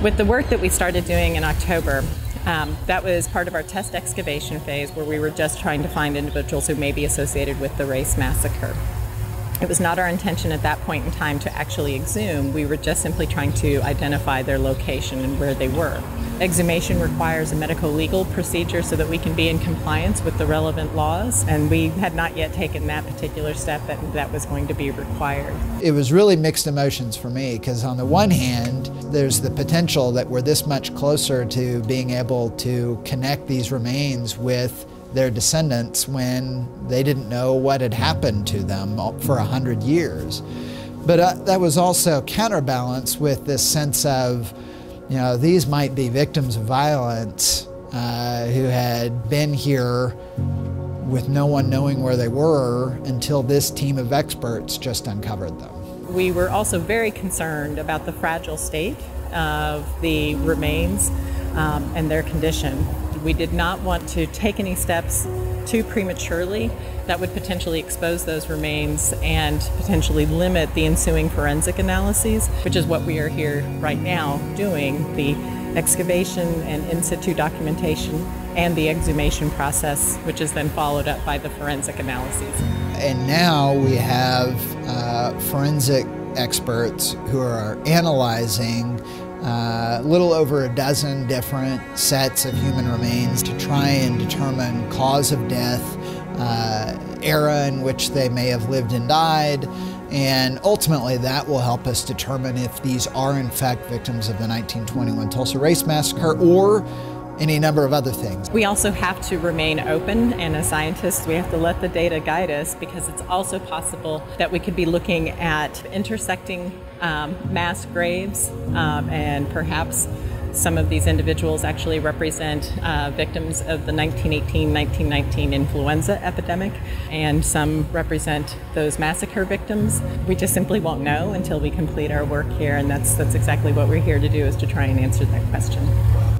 With the work that we started doing in October, that was part of our test excavation phase where we were just trying to find individuals who may be associated with the race massacre. It was not our intention at that point in time to actually exhume. We were just simply trying to identify their location and where they were. Exhumation requires a medico-legal procedure so that we can be in compliance with the relevant laws, and we had not yet taken that particular step that was going to be required. It was really mixed emotions for me, because on the one hand, there's the potential that we're this much closer to being able to connect these remains with their descendants when they didn't know what had happened to them for 100 years. But that was also counterbalanced with this sense of, you know, these might be victims of violence who had been here with no one knowing where they were until this team of experts just uncovered them. We were also very concerned about the fragile state of the remains and their condition. We did not want to take any steps too prematurely that would potentially expose those remains and potentially limit the ensuing forensic analyses, which is what we are here right now doing, the excavation and in situ documentation and the exhumation process, which is then followed up by the forensic analyses. And now we have forensic experts who are analyzing a little over a dozen different sets of human remains to try and determine cause of death, era in which they may have lived and died, and ultimately that will help us determine if these are in fact victims of the 1921 Tulsa Race Massacre or any number of other things. We also have to remain open, and as scientists we have to let the data guide us, because it's also possible that we could be looking at intersecting mass graves, and perhaps some of these individuals actually represent victims of the 1918-1919 influenza epidemic, and some represent those massacre victims. We just simply won't know until we complete our work here, and that's exactly what we're here to do, is to try and answer that question.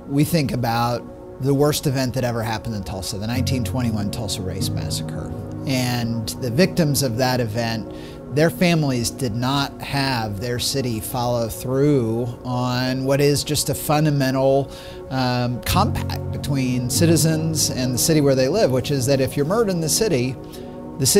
We think about the worst event that ever happened in Tulsa, the 1921 Tulsa Race Massacre. And the victims of that event, their families did not have their city follow through on what is just a fundamental compact between citizens and the city where they live, which is that if you're murdered in the city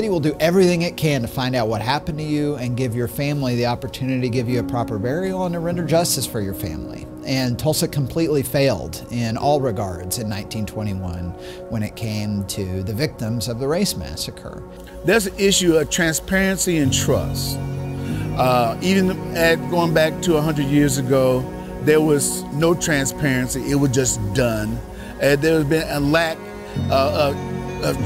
will do everything it can to find out what happened to you and give your family the opportunity to give you a proper burial and to render justice for your family. And Tulsa completely failed in all regards in 1921 when it came to the victims of the race massacre. There's an issue of transparency and trust. Even going back to 100 years ago, there was no transparency. It was just done. There's been a lack of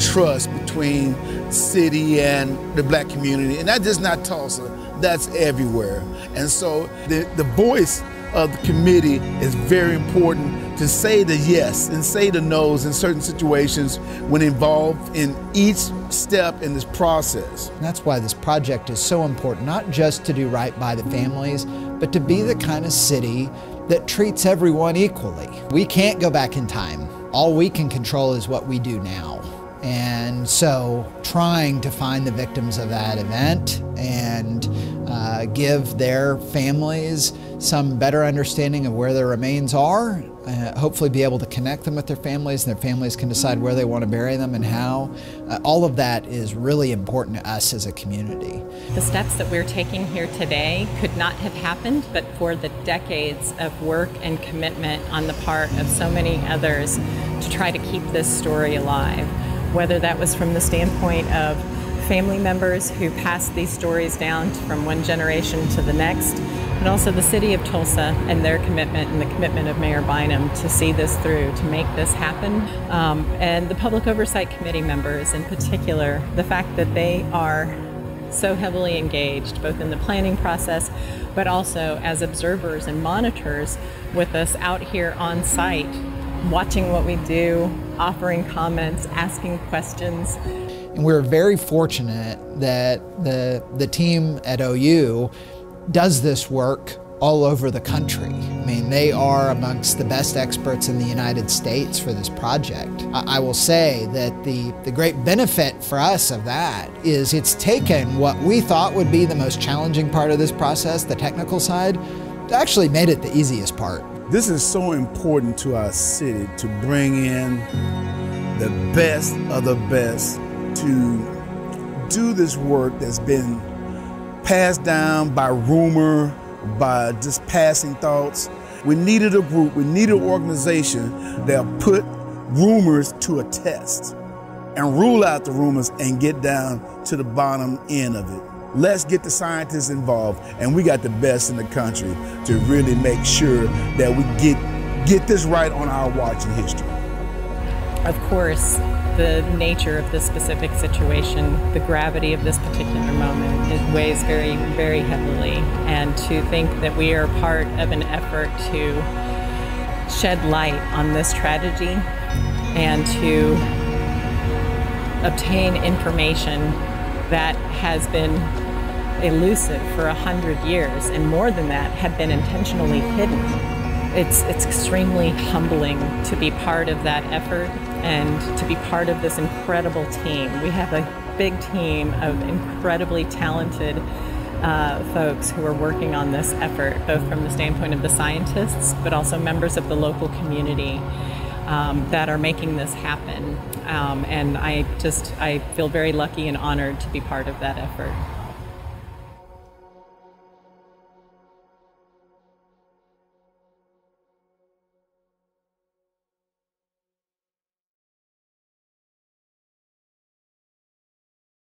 trust between city and the black community. And that's just not Tulsa, that's everywhere. And so the voice of the committee is very important to say the yes and say the no's in certain situations when involved in each step in this process. And that's why this project is so important, not just to do right by the families, but to be the kind of city that treats everyone equally. We can't go back in time. All we can control is what we do now. And so trying to find the victims of that event and give their families some better understanding of where their remains are, hopefully be able to connect them with their families, and their families can decide where they want to bury them and how. All of that is really important to us as a community. The steps that we're taking here today could not have happened but for the decades of work and commitment on the part of so many others to try to keep this story alive. Whether that was from the standpoint of family members who passed these stories down from one generation to the next, but also the city of Tulsa and their commitment and the commitment of Mayor Bynum to see this through, to make this happen. And the Public Oversight Committee members in particular, the fact that they are so heavily engaged both in the planning process but also as observers and monitors with us out here on site, watching what we do, offering comments, asking questions. And we're very fortunate that the team at OU does this work all over the country. I mean, they are amongst the best experts in the United States for this project. I will say that the great benefit for us of that is it's taken what we thought would be the most challenging part of this process, the technical side, actually made it the easiest part. This is so important to our city to bring in the best of the best to do this work that's been passed down by rumor, by just passing thoughts. We needed a group, we needed an organization that put rumors to a test and rule out the rumors and get down to the bottom end of it. Let's get the scientists involved, and we got the best in the country to really make sure that we get this right on our watch in history. Of course, the nature of this specific situation, the gravity of this particular moment, it weighs very, very heavily. And to think that we are part of an effort to shed light on this tragedy and to obtain information that has been elusive for 100 years, and more than that, have been intentionally hidden. It's extremely humbling to be part of that effort and to be part of this incredible team. We have a big team of incredibly talented folks who are working on this effort, both from the standpoint of the scientists, but also members of the local community that are making this happen. And I feel very lucky and honored to be part of that effort.